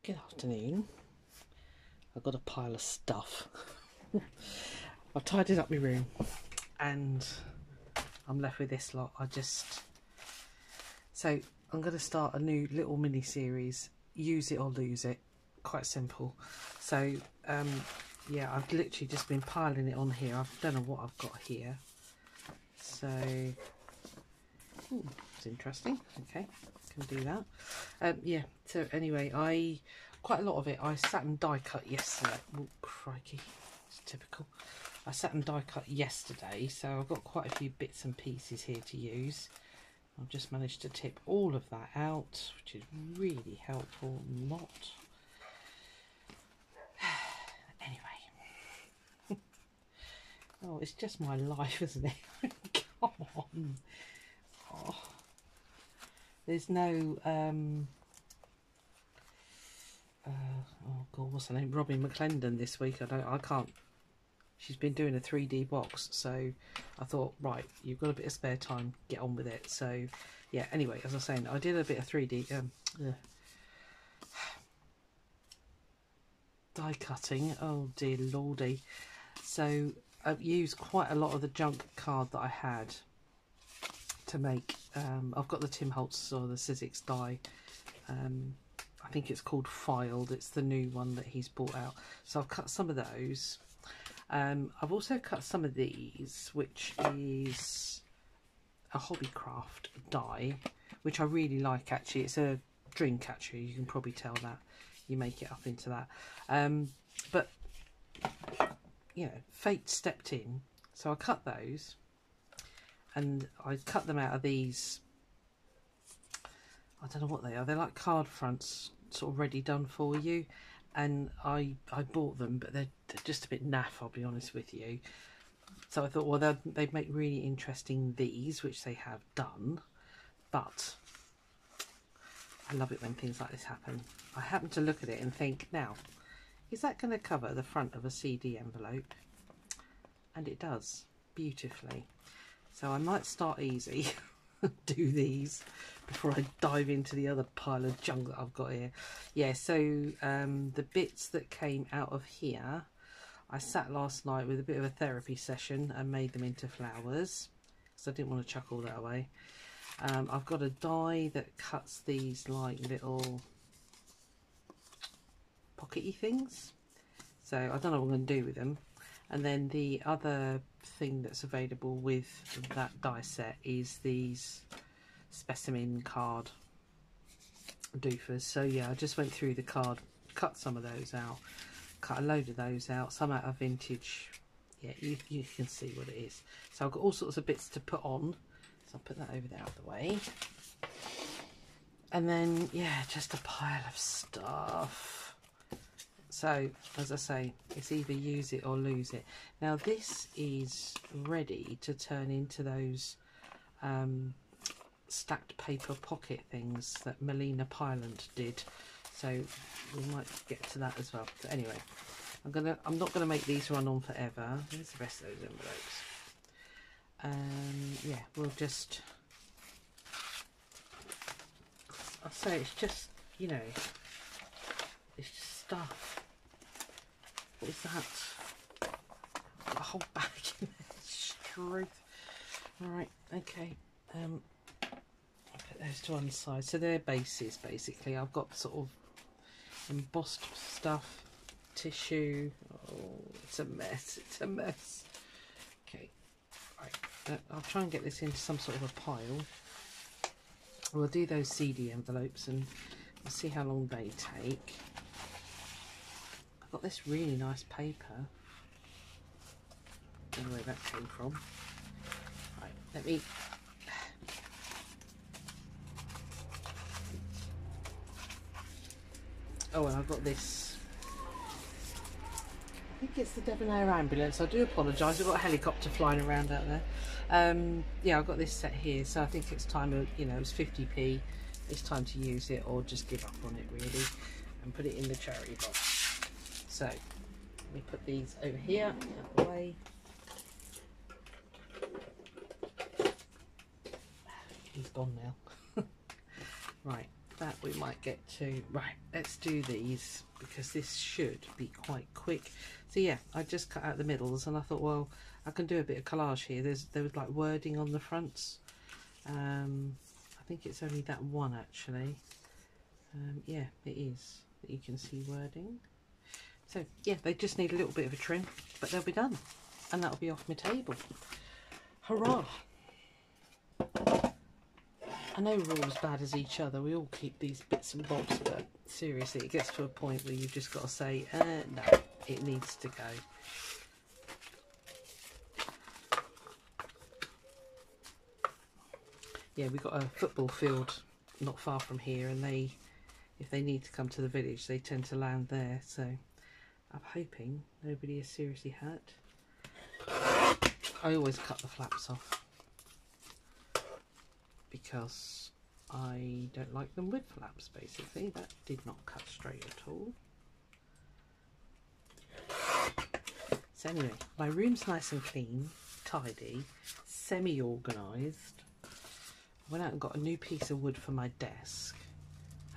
Good afternoon. I've got a pile of stuff. I've tidied up my room and I'm left with this lot. So I'm going to start a new little mini series, use it or lose it. Quite simple. So yeah, I've literally just been piling it on here. I don't know what I've got here. So it's interesting. Okay, can do that. Yeah, so anyway, quite a lot of it I sat and die cut yesterday. Oh crikey, it's typical. I sat and die cut yesterday, so I've got quite a few bits and pieces here to use. I've just managed to tip all of that out, which is really helpful. Not anyway. Oh, it's just my life, isn't it? Come on. Oh. There's no oh god, what's her name? Robin McClendon this week. I can't. She's been doing a 3D box, so I thought, right, you've got a bit of spare time, get on with it. So yeah, anyway, as I was saying, I did a bit of 3D die cutting. Oh dear lordy. So I've used quite a lot of the junk card that I had to make. I've got the Tim Holtz or the Sizzix die. I think it's called Filed. It's the new one that he's brought out. So I've cut some of those. I've also cut some of these, which is a Hobbycraft die, which I really like actually. It's a dream catcher, you can probably tell that. You make it up into that. But, you know, fate stepped in. So I cut those. And I cut them out of these, I don't know what they are. They're like card fronts, sort of ready done for you. And I bought them, but they're just a bit naff, I'll be honest with you. So I thought, well, they'd make really interesting these, which they have done. But I love it when things like this happen. I happen to look at it and think, now, is that going to cover the front of a CD envelope? And it does, beautifully. So I might start easy, do these before I dive into the other pile of junk that I've got here. Yeah, so the bits that came out of here, I sat last night with a bit of a therapy session and made them into flowers, because I didn't want to chuck all that away. I've got a die that cuts these like little pockety things. So I don't know what I'm going to do with them. And then the other thing that's available with that die set is these specimen card doofers. So yeah, I just went through the card, cut some of those out, cut a load of those out, some out of vintage. Yeah, you can see what it is. So I've got all sorts of bits to put on. So I'll put that over there out of the way. And then, yeah, just a pile of stuff. So, as I say, it's either use it or lose it. Now, this is ready to turn into those stacked paper pocket things that Melina Pylant did. So, we might get to that as well. So, anyway, I'm not gonna make these run on forever. There's the rest of those envelopes. Yeah, we'll just. I'll say it's just, you know, it's just stuff. What is that? A whole bag in there. Truth. Alright, okay. I'll put those to one side. So they're bases basically. I've got sort of embossed stuff, tissue. Oh, it's a mess. It's a mess. Okay. Right. I'll try and get this into some sort of a pile. We'll do those CD envelopes and we'll see how long they take. I've got this really nice paper. Don't know where that came from. Right, let me. Oh, and I've got this. I think it's the Debonair ambulance. I do apologise. We've got a helicopter flying around out there. Yeah, I've got this set here, so I think it's time. You know, it's 50p. It's time to use it, or just give up on it really, and put it in the charity box. So, let me put these over here, out of the way. He's gone now. Right, that we might get to. Right, let's do these because this should be quite quick. So yeah, I just cut out the middles and I thought, well, I can do a bit of collage here. There was like wording on the fronts. I think it's only that one actually. Yeah, it is that you can see wording. So yeah, they just need a little bit of a trim, but they'll be done and that'll be off my table. Hurrah! I know we're all as bad as each other. We all keep these bits and bobs, but seriously, it gets to a point where you've just got to say, no, it needs to go. Yeah, we've got a football field not far from here, and if they need to come to the village, they tend to land there. So I'm hoping nobody is seriously hurt. I always cut the flaps off, because I don't like them with flaps, basically. That did not cut straight at all. So anyway, my room's nice and clean, tidy, semi-organised. I went out and got a new piece of wood for my desk.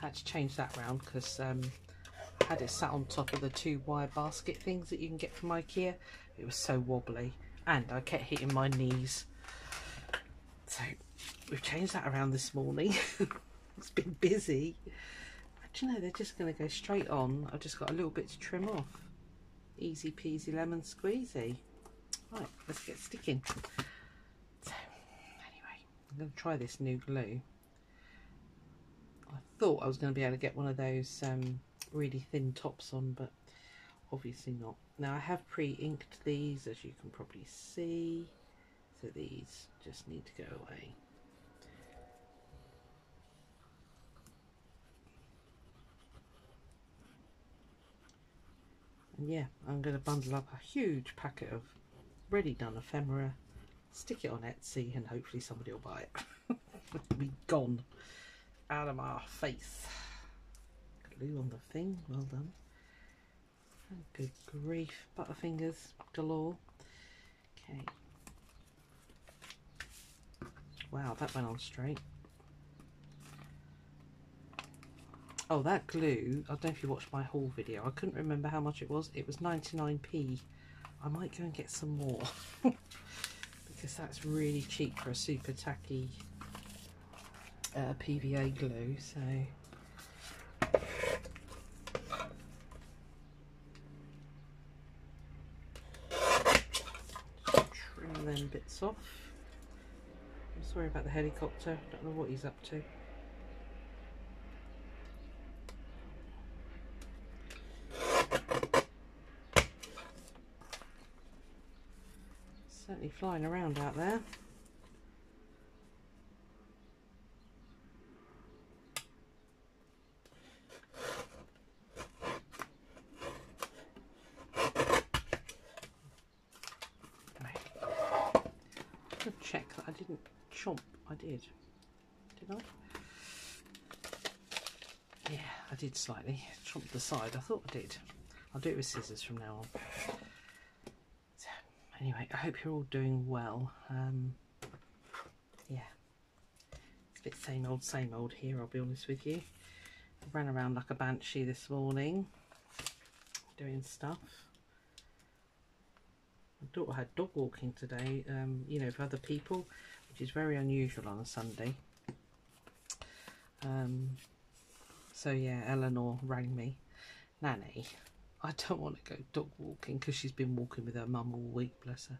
I had to change that round because I had it sat on top of the 2 wire basket things that you can get from IKEA. It was so wobbly and I kept hitting my knees. So we've changed that around this morning. It's been busy. But you know, they're just going to go straight on. I've just got a little bit to trim off. Easy peasy lemon squeezy. Right, let's get sticking. So anyway, I'm going to try this new glue. I thought I was going to be able to get one of those really thin tops on, but obviously not. Now I have pre-inked these, as you can probably see. So these just need to go away. And yeah, I'm going to bundle up a huge packet of ready done ephemera, stick it on Etsy, and hopefully somebody will buy it. It'll be gone out of my face. Glue on the thing, well done. Oh, good grief, butterfingers galore. Okay. Wow, that went on straight. Oh, that glue, I don't know if you watched my haul video. I couldn't remember how much it was. It was 99p. I might go and get some more. Because that's really cheap for a super tacky PVA glue. So trim them bits off. I'm sorry about the helicopter. Don't know what he's up to. Certainly flying around out there. Right. Check that I didn't chomp. I did. Did I? Yeah, I did slightly. Chomp the side. I thought I did. I'll do it with scissors from now on. So, anyway, I hope you're all doing well. Yeah. It's a bit same old here, I'll be honest with you. I ran around like a banshee this morning, doing stuff. My daughter had dog walking today, you know, for other people, which is very unusual on a Sunday. So yeah, Eleanor rang me. Nanny, I don't want to go dog walking because she's been walking with her mum all week, bless her.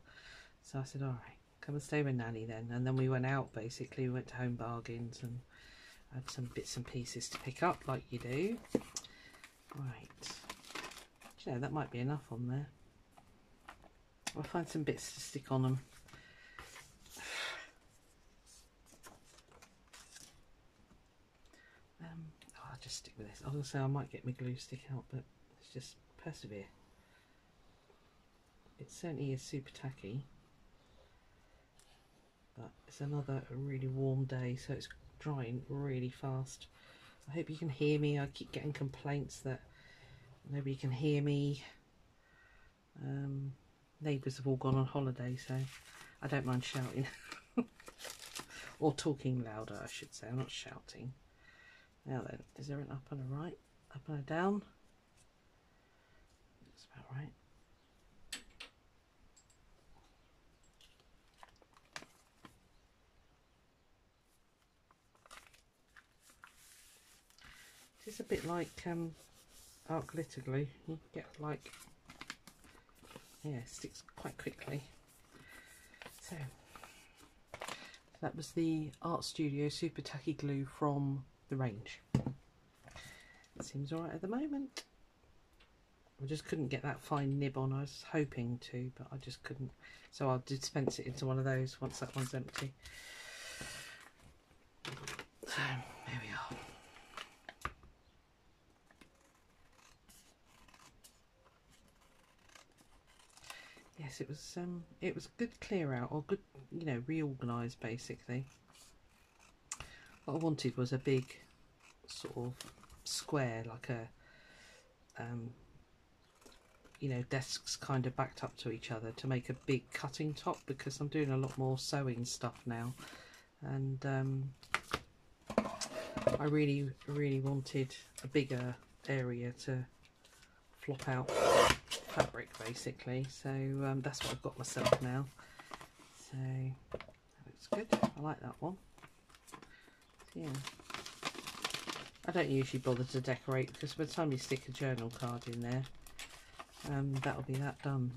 So I said, all right, come and stay with Nanny then. And then we went out, basically. We went to Home Bargains and had some bits and pieces to pick up, like you do. Right. Do you know, that might be enough on there. I'll find some bits to stick on them. I'll just stick with this. I was going to say I might get my glue stick out, but let's just persevere. It certainly is super tacky, but it's another really warm day, so it's drying really fast. I hope you can hear me. I keep getting complaints that nobody can hear me. Neighbours have all gone on holiday, so I don't mind shouting. Or talking louder, I should say. I'm not shouting. Now then, is there an up and a right? Up and a down? That's about right. It's a bit like art glitter glue. You get like, yeah, it sticks quite quickly. So that was the Art Studio Super Tacky Glue from the range. It seems alright at the moment. I just couldn't get that fine nib on. I was hoping to, but I just couldn't. So I'll dispense it into one of those once that one's empty. So there we are. Yes, it was good clear out, or good, you know, reorganise basically. What I wanted was a big sort of square, like a you know, desks kind of backed up to each other to make a big cutting top, because I'm doing a lot more sewing stuff now, and I really wanted a bigger area to flop out fabric basically. So that's what I've got myself now. So that looks good. I like that one. So, yeah, I don't usually bother to decorate, because by the time you stick a journal card in there, that'll be that done.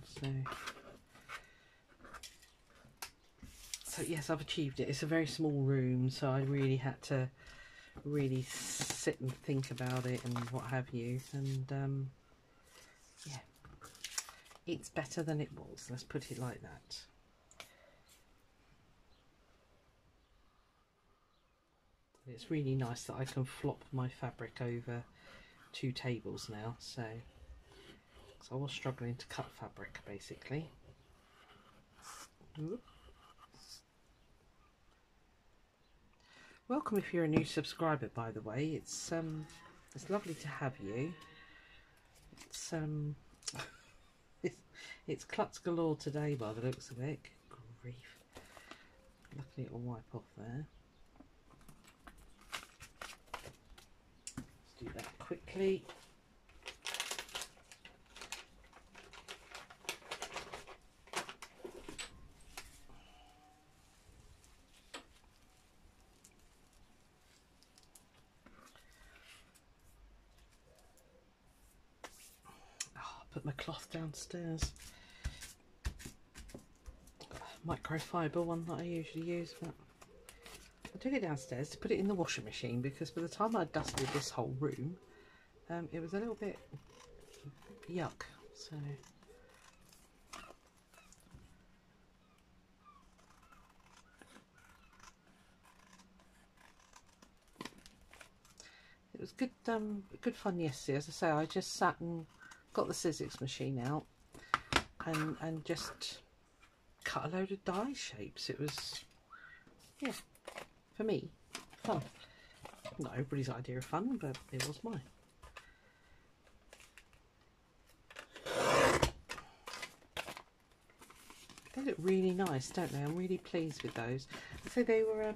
So yes, I've achieved it. It's a very small room, so I really had to really sit and think about it and what have you, and yeah, it's better than it was, let's put it like that. It's really nice that I can flop my fabric over 2 tables now, so I was struggling to cut fabric basically. Ooh. Welcome if you're a new subscriber, by the way. It's lovely to have you. It's it's klutz galore today by the looks of it. Good grief. Luckily it'll wipe off there. Let's do that quickly. Put my cloth downstairs. Microfiber one that I usually use, but I took it downstairs to put it in the washing machine, because by the time I dusted this whole room, it was a little bit yuck. So it was good, good fun yesterday. As I say, I just sat and got the scissors machine out and just cut a load of die shapes. It was, yeah, for me, fun. Not everybody's idea of fun, but it was mine. They look really nice, don't they? I'm really pleased with those. So they were,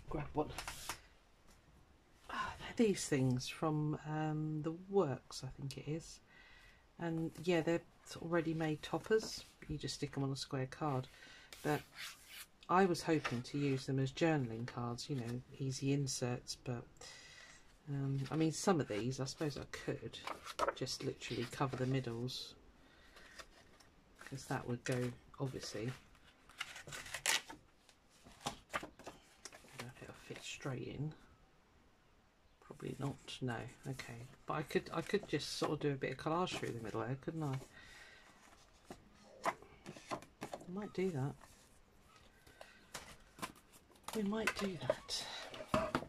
grab one. They're these things from the Works, I think it is. And yeah, they're sort of ready-made toppers. You just stick them on a square card. But I was hoping to use them as journaling cards, you know, easy inserts. But I mean, some of these, I suppose I could just literally cover the middles, because that would go, obviously. I don't know if it'll fit straight in. Probably not. No. Okay. But I could just sort of do a bit of collage through the middle there, couldn't I? I might do that. We might do that.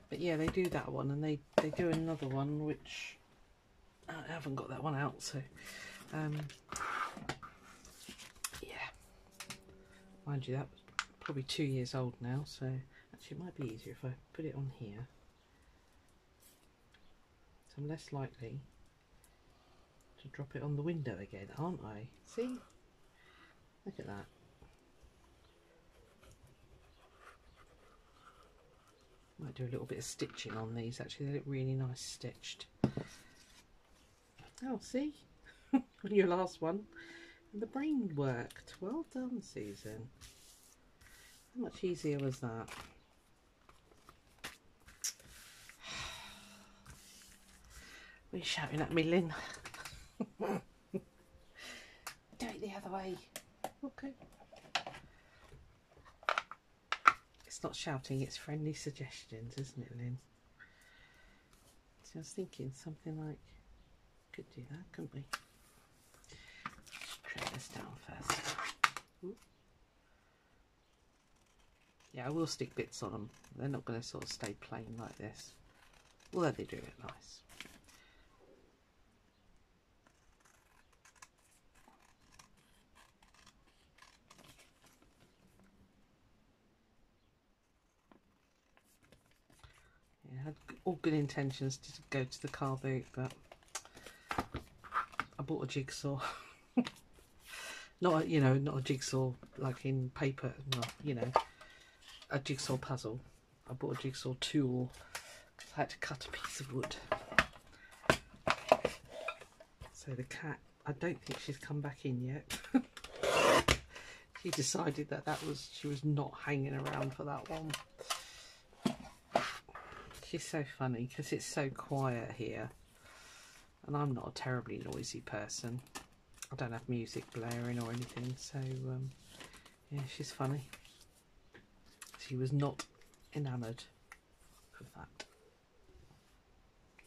But yeah, they do that one, and they do another one which I haven't got that one out. So yeah. Mind you, that was probably 2 years old now. So actually, it might be easier if I put it on here. I'm less likely to drop it on the window again, aren't I? See? Look at that. Might do a little bit of stitching on these actually, they look really nice stitched. Oh, see? Your last one. And the brain worked. Well done, Susan. How much easier was that? What are you shouting at me, Lynn? Do it the other way. Okay. It's not shouting, it's friendly suggestions, isn't it, Lynn? So I was thinking something like, could do that, couldn't we? Trim this down first. Ooh. Yeah, I will stick bits on them. They're not going to sort of stay plain like this. Although they do look nice. Yeah, I had all good intentions to go to the car boot, but I bought a jigsaw. Not, you know, not a jigsaw like in paper, well, you know, a jigsaw puzzle. I bought a jigsaw tool because I had to cut a piece of wood. So the cat, I don't think she's come back in yet. She decided that she was not hanging around for that one. She's so funny because it's so quiet here, and I'm not a terribly noisy person. I don't have music blaring or anything, so yeah, she's funny. She was not enamoured of that.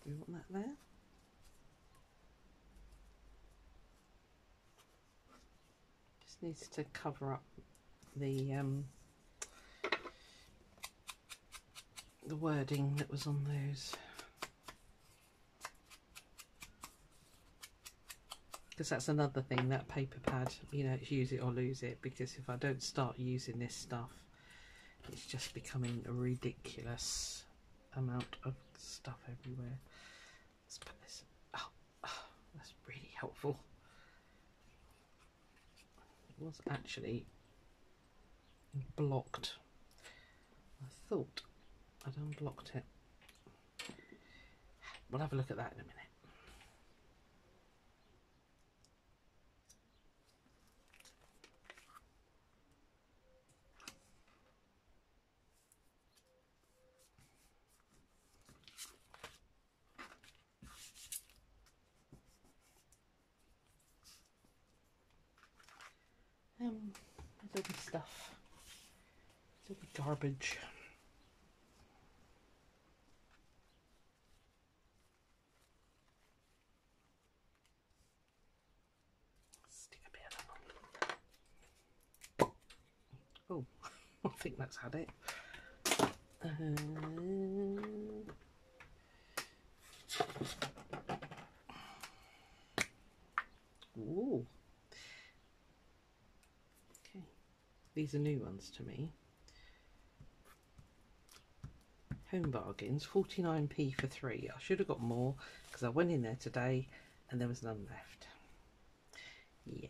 Do we want that there? Just needs to cover up the wording that was on those. Because that's another thing, that paper pad, you know, it's use it or lose it, because if I don't start using this stuff, it's just becoming a ridiculous amount of stuff everywhere. Let's put this, oh, that's really helpful. It was actually blocked. I thought I'd unblocked it. We'll have a look at that in a minute. There's all the stuff. There's all the garbage. Stick a bit of them on. Oh, I think that's had it. Ooh. Okay. These are new ones to me. Home Bargains, 49p for 3. I should have got more because I went in there today and there was none left. Yeah.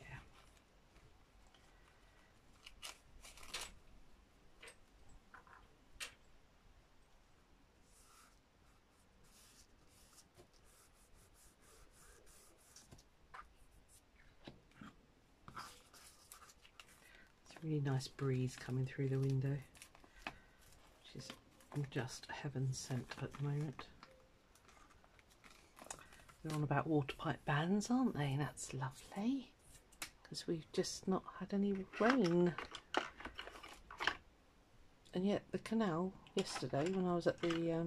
It's a really nice breeze coming through the window, which is just heaven sent at the moment. They're on about water pipe bans, aren't they? That's lovely, because we've just not had any rain. And yet the canal yesterday, when I was at the I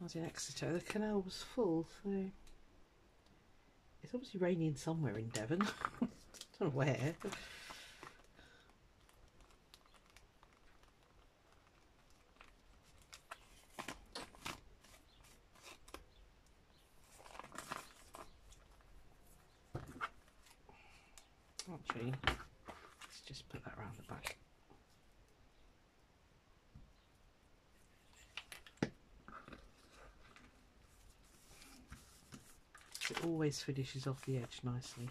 was in Exeter, the canal was full, so it's obviously raining somewhere in Devon. I don't know where. Actually, let's just put that around the back. It always finishes off the edge nicely.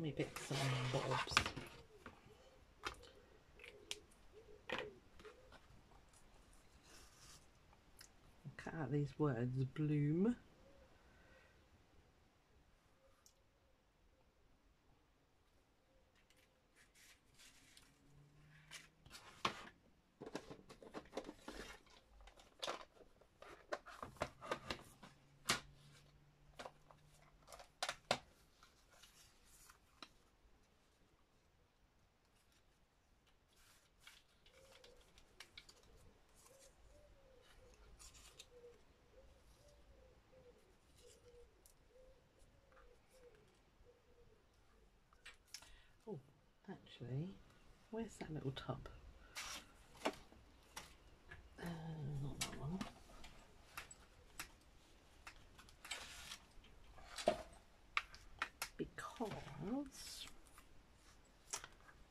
me bits and bobs. Cut out these words, bloom. Oh, actually, where's that little tub? Not that one. Because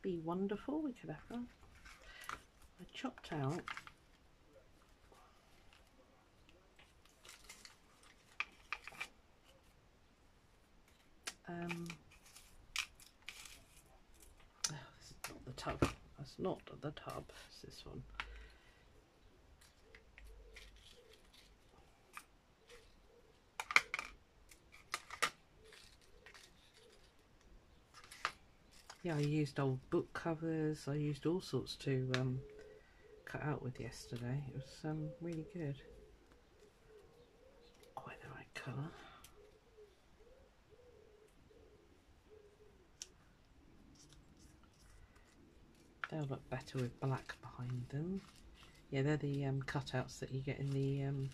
be wonderful, we could have that. I chopped out oh, this is not the tub. That's not the tub. It's this one. Yeah, I used old book covers. I used all sorts to cut out with yesterday. It was really good. Quite the right colour. They'll look better with black behind them. Yeah, they're the cutouts that you get in the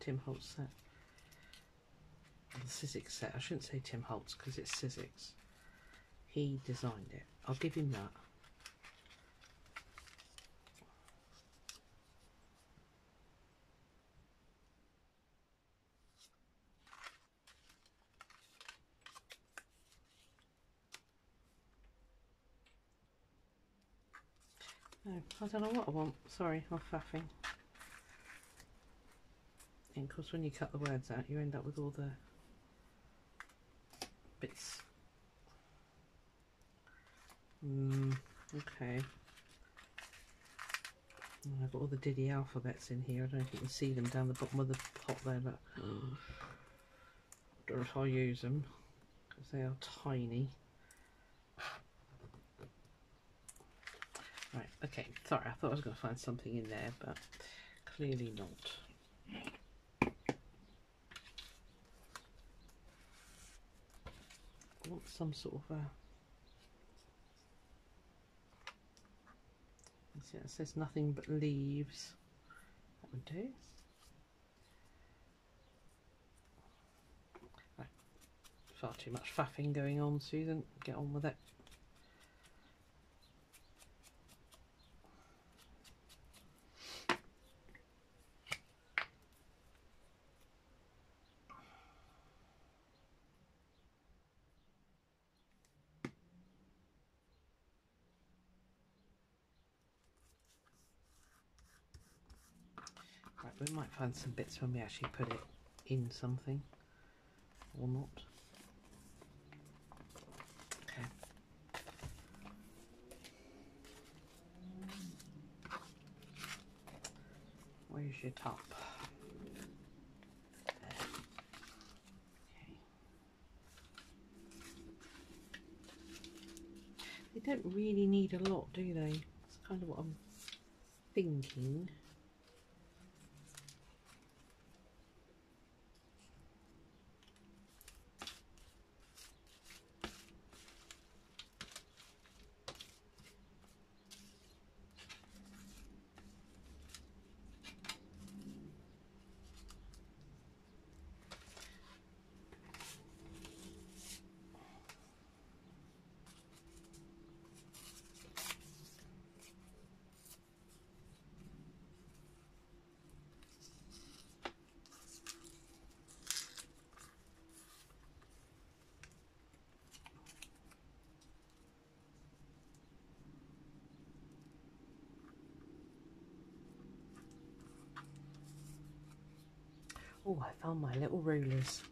Tim Holtz set. The Sizzix set. I shouldn't say Tim Holtz because it's Sizzix. He designed it. I'll give him that. No, I don't know what I want. Sorry, I'm faffing. And of course, when you cut the words out, you end up with all the bits. Okay. I've got all the Diddy alphabets in here. I don't know if you can see them down the bottom of the pot there, but I don't know if I'll use them because they are tiny. Right, okay, sorry, I thought I was going to find something in there, but clearly not. I want some sort of a... See, it says nothing but leaves. That would do. Right. Far too much faffing going on, Susan. Get on with it. Right, we might find some bits when we actually put it in something, or not. Okay. Where's your top? There. Okay. They don't really need a lot, do they? That's kind of what I'm thinking. Oh, I found my little rulers.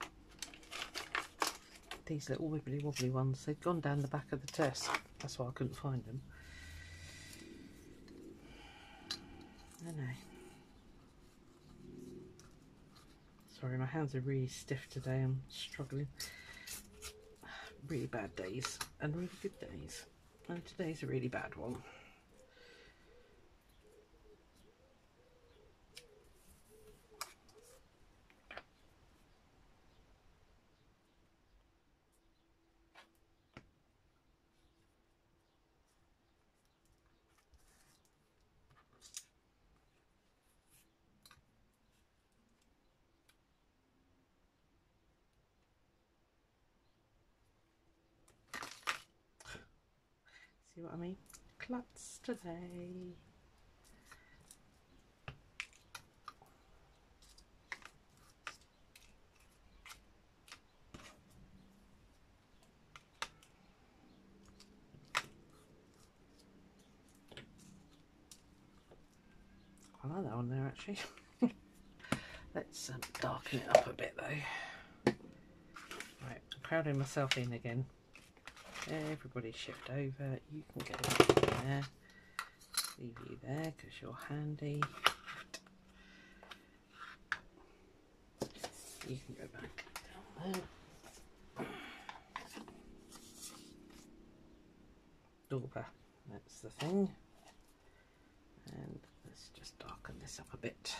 these little wibbly wobbly ones. They'd gone down the back of the desk. That's why I couldn't find them. I know. Sorry, my hands are really stiff today. I'm struggling. Really bad days and really good days. And today's a really bad one. See what I mean? Klutz today. I like that one there actually. Let's darken it up a bit though. Right, I'm crowding myself in again. Everybody shift over. You can go there. Leave you there because you're handy. You can go back down there. Dauber, that's the thing. And let's just darken this up a bit.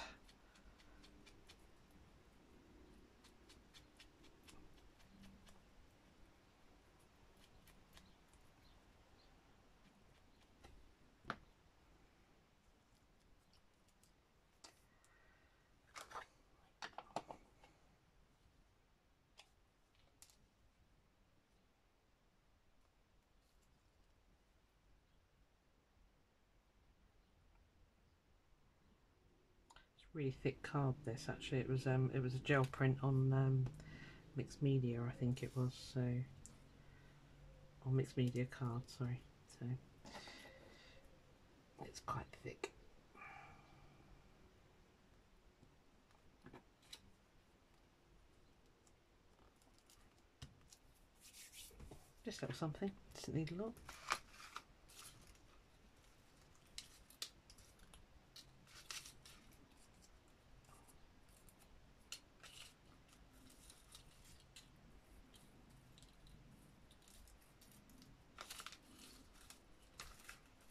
Really thick card this actually. It was a gel print on mixed media, I think it was, so, or mixed media card, sorry, so it's quite thick. Just a little something, doesn't need a lot.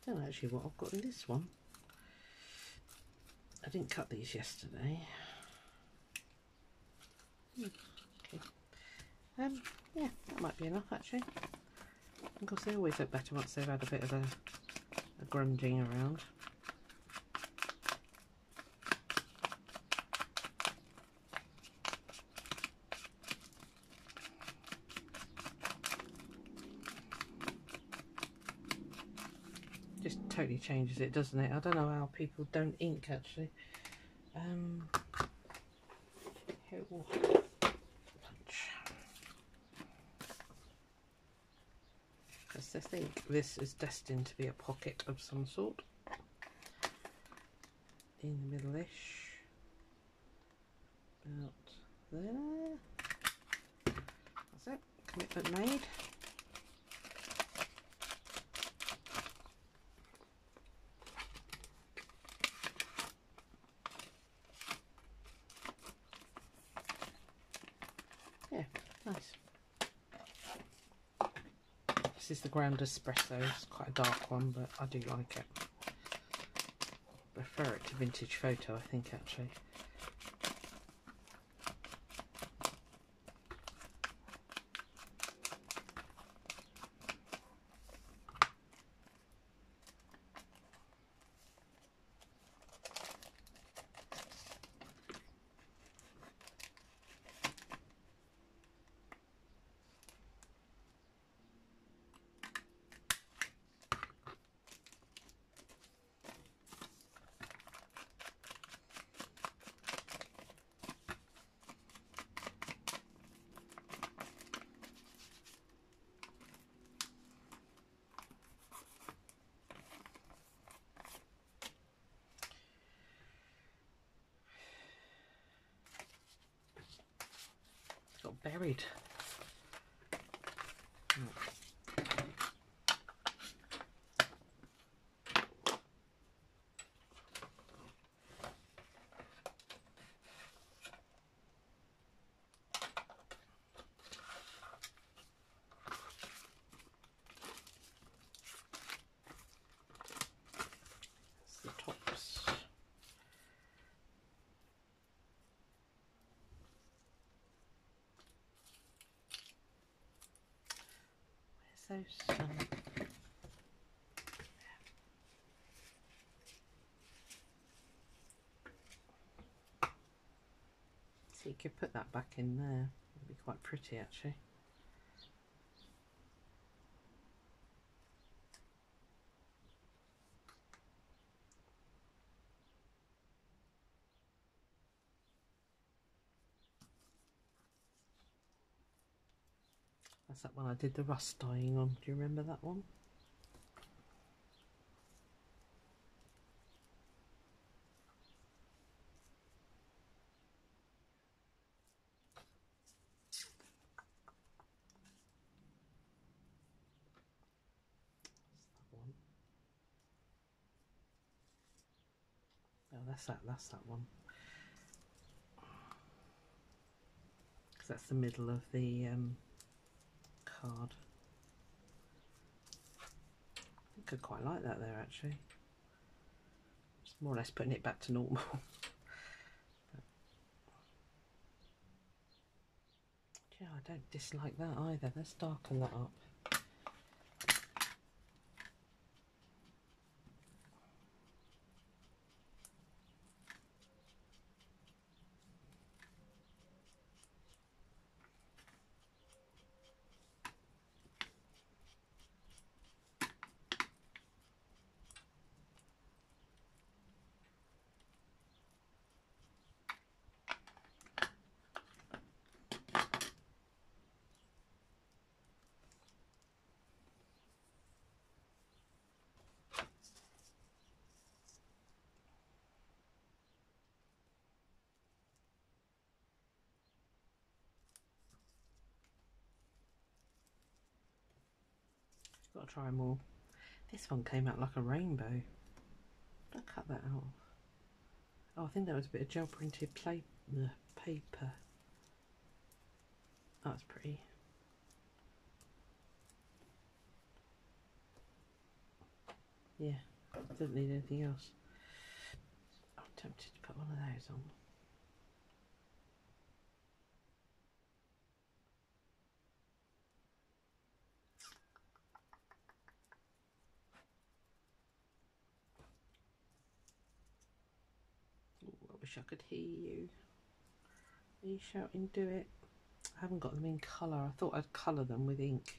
I don't know actually what I've got in this one. I didn't cut these yesterday. Okay. Yeah, that might be enough actually. Of course they always look better once they've had a bit of a grunging around. Just totally changes it, doesn't it? I don't know how people don't ink actually. Here, punch. Because I think this is destined to be a pocket of some sort. In the middle-ish. About there. That's it. Commitment made. Yeah, nice. This is the ground espresso. It's quite a dark one, but I do like it. I prefer it to vintage photo, I think, actually. Got buried. so stunning. So you could put that back in there. It'd be quite pretty actually. That's that one I did the rust dyeing on. Do you remember that one? Oh, that's that one. Because that's the middle of the card. I could quite like that there actually. It's more or less putting it back to normal. Yeah, I don't dislike that either. Let's darken that up. Got to try more. This one came out like a rainbow. I'll cut that out. Oh, I think that was a bit of gel printed paper. Oh, that's pretty. Yeah, doesn't need anything else. I'm tempted to put one of those on. Ooh, I wish I could hear you. Are you shouting, do it? I haven't got them in colour. I thought I'd colour them with ink.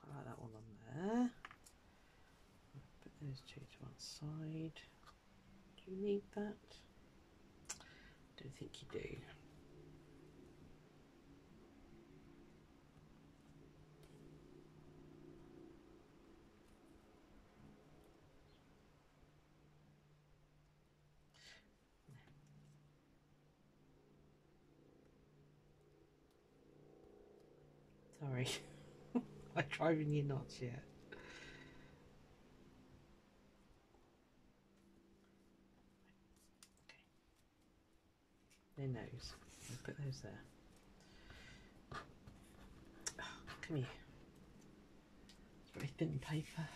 Quite like that one on there. Put those two to one side. Do you need that? Don't think you do. Sorry, I'm driving you nuts yet. Okay. Their nose. I'll put those there. Oh, come here. It's very thin paper.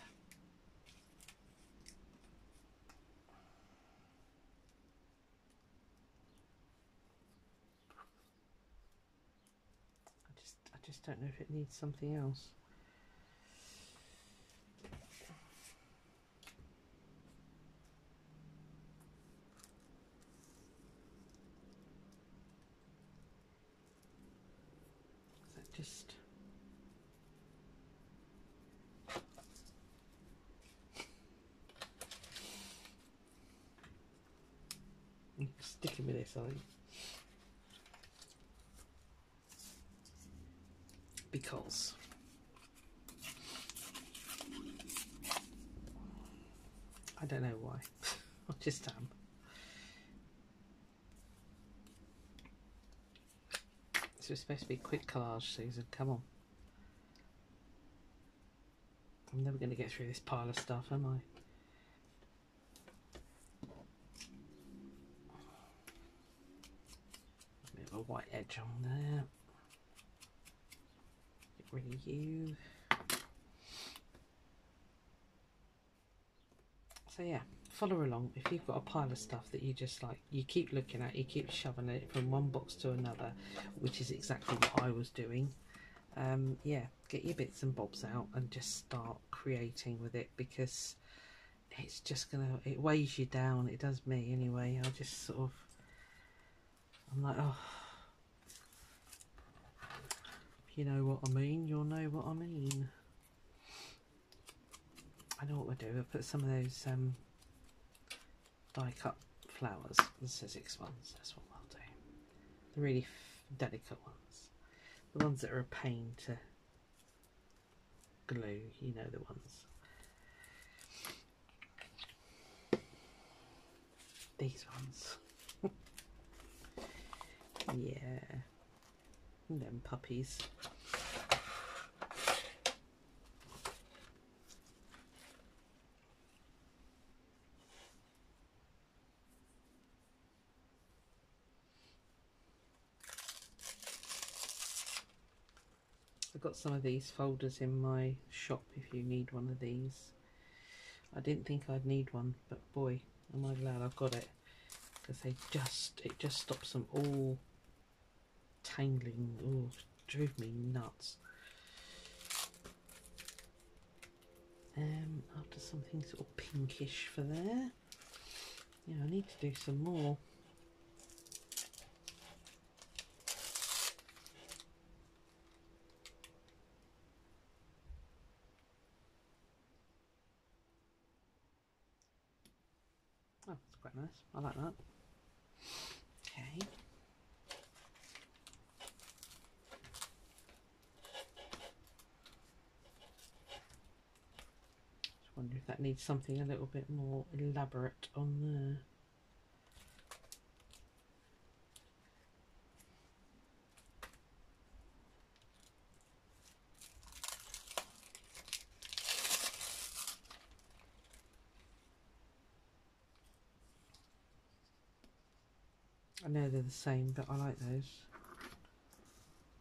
I just don't know if it needs something else. Just sticking with this, I think, because I don't know why. I just am. This was supposed to be a quick collage, Susan. Come on. I'm never going to get through this pile of stuff, am I? A bit of a white edge on there. really you. So yeah, follow along. If you've got a pile of stuff that you just like, you keep looking at, you keep shoving it from one box to another, which is exactly what I was doing. Yeah, get your bits and bobs out and just start creating with it, because it's just gonna, it weighs you down. It does me anyway. I just sort of, I'm like, oh, if you know what I mean, you'll know what I mean. I know what we'll do. We'll put some of those die cut flowers, the Sizzix ones. That's what we'll do. The really delicate ones, the ones that are a pain to glue. You know the ones. These ones. Yeah, and them puppies. I've got some of these folders in my shop if you need one of these. I didn't think I'd need one, but boy, am I glad I've got it, because it just stops them all tangling. Oh, drove me nuts. After something sort of pinkish for there. Yeah, I need to do some more. Oh, that's quite nice. I like that. Okay. Just wonder if that needs something a little bit more elaborate on there. I know they're the same, but I like those.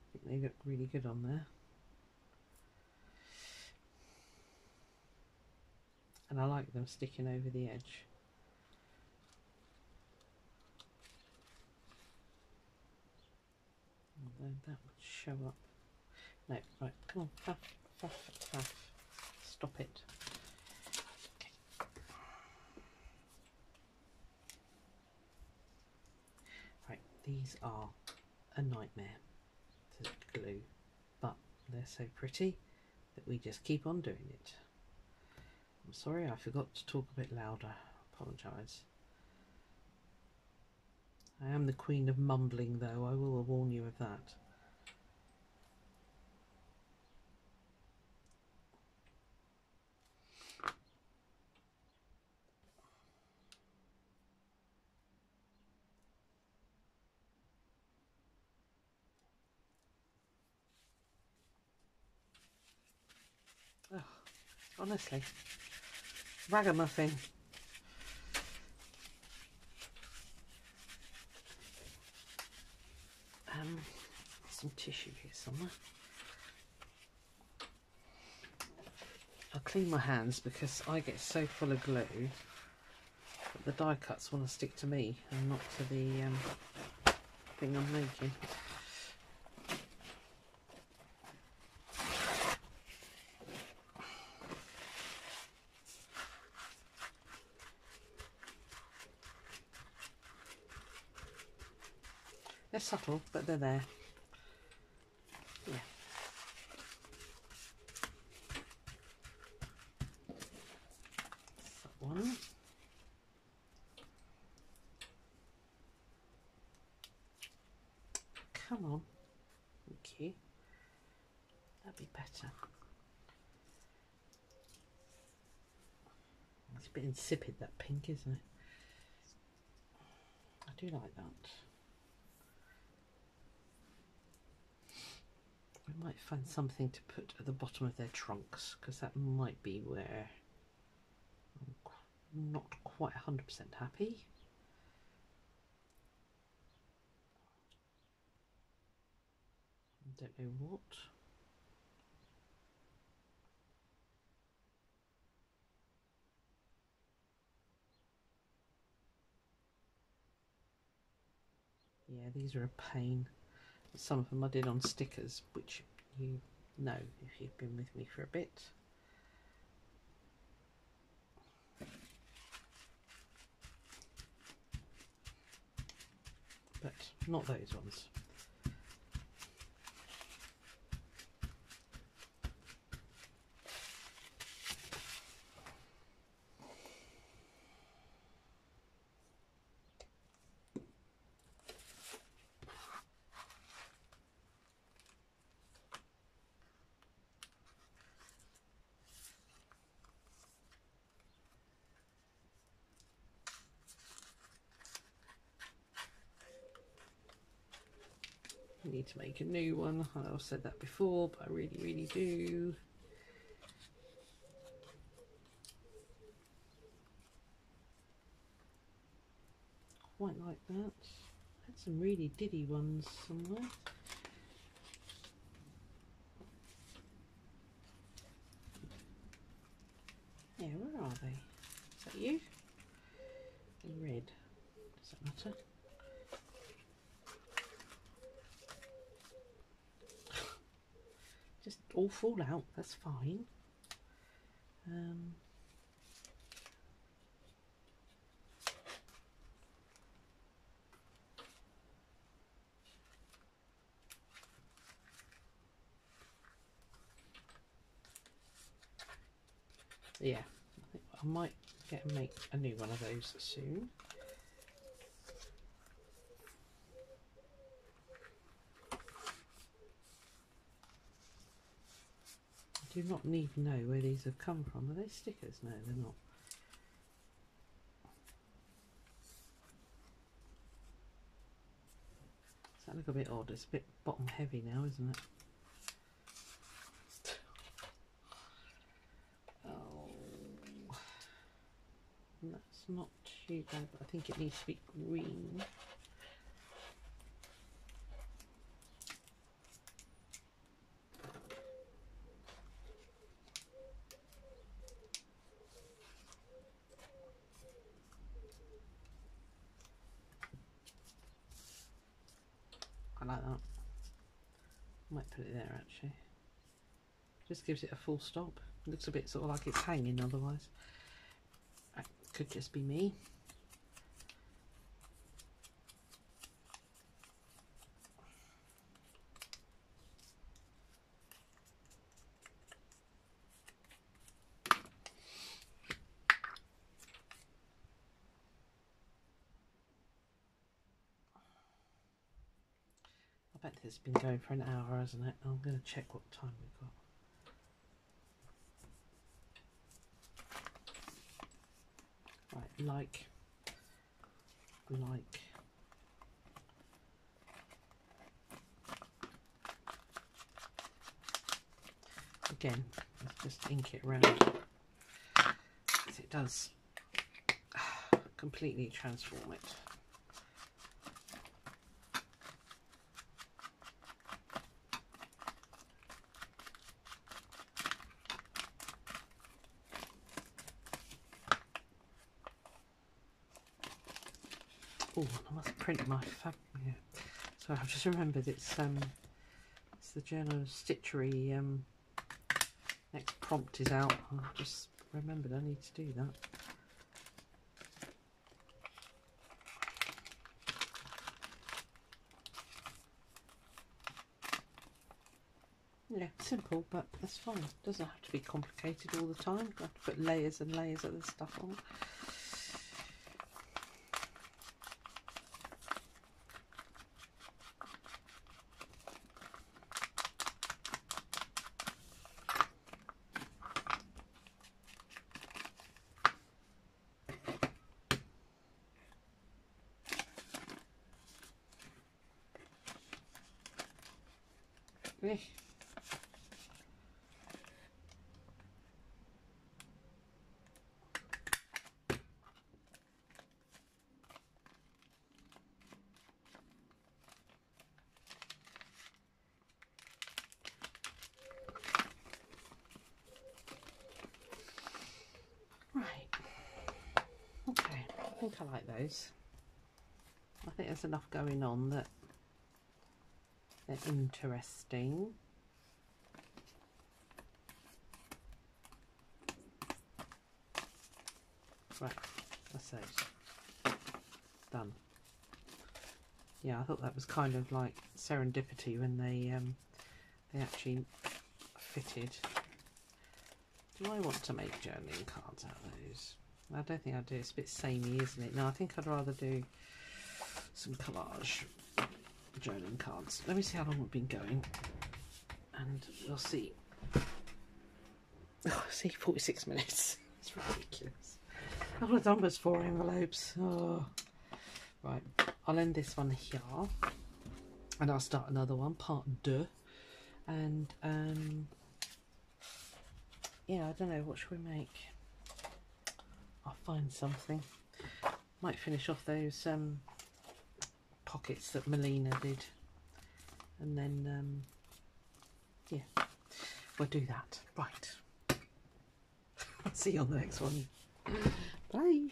I think they look really good on there. And I like them sticking over the edge. Although that would show up. No, right, come on, faff, faff, faff. Stop it. Okay. Right, these are a nightmare to glue, but they're so pretty that we just keep on doing it. I'm sorry, I forgot to talk a bit louder. Apologise. I am the queen of mumbling, though. I will warn you of that. Oh, honestly, ragamuffin. Some tissue here somewhere. I'll clean my hands because I get so full of glue that the die cuts want to stick to me and not to the thing I'm making. They're subtle, but they're there. Yeah. That one. Come on. Okay. That'd be better. It's a bit insipid, that pink, isn't it? I do like that. We might find something to put at the bottom of their trunks, because that might be where I'm not quite 100% happy. I don't know what. Yeah, these are a pain. Some of them I did on stickers, which you know if you've been with me for a bit. But not those ones. I need to make a new one. I've said that before, but I really do. Quite like that. Had some really diddy ones somewhere. Yeah, where are they? Is that you? In red. Does that matter? Just all fall out, that's fine. Yeah, I think I might make a new one of those soon. I do not need to know where these have come from. Are they stickers? No, they're not. Does that look a bit odd? It's a bit bottom heavy now, isn't it? Oh, that's not too bad, but I think it needs to be green. I like that. Might put it there actually. Just gives it a full stop. It looks a bit sort of like it's hanging otherwise. That could just be me. I bet this has been going for an hour, hasn't it? I'm going to check what time we've got. Right, like. Again, let's just ink it around, because it does completely transform it. Oh, I must print my fabric. Yeah. So I've just remembered it's the Journal of Stitchery. Next prompt is out. I've just remembered I need to do that. Yeah, simple, but that's fine. It doesn't have to be complicated all the time. You have to put layers and layers of this stuff on. Yeah. Right. Okay, I think I like those. I think there's enough going on that they're interesting. Right, that's those. Done. Yeah, I thought that was kind of like serendipity when they actually fitted. Do I want to make journaling cards out of those? I don't think I do. It's a bit samey, isn't it? No, I think I'd rather do some collage journaling cards. Let me see how long we've been going, and we'll see. Oh, see, 46 minutes. It's ridiculous. All I've done was 4 envelopes. Oh, right. I'll end this one here, and I'll start another one, part 2. And yeah, I don't know, what should we make? I'll find something. Might finish off those pockets that Melina did, and then yeah, we'll do that. Right. I'll see you on the next one. Bye.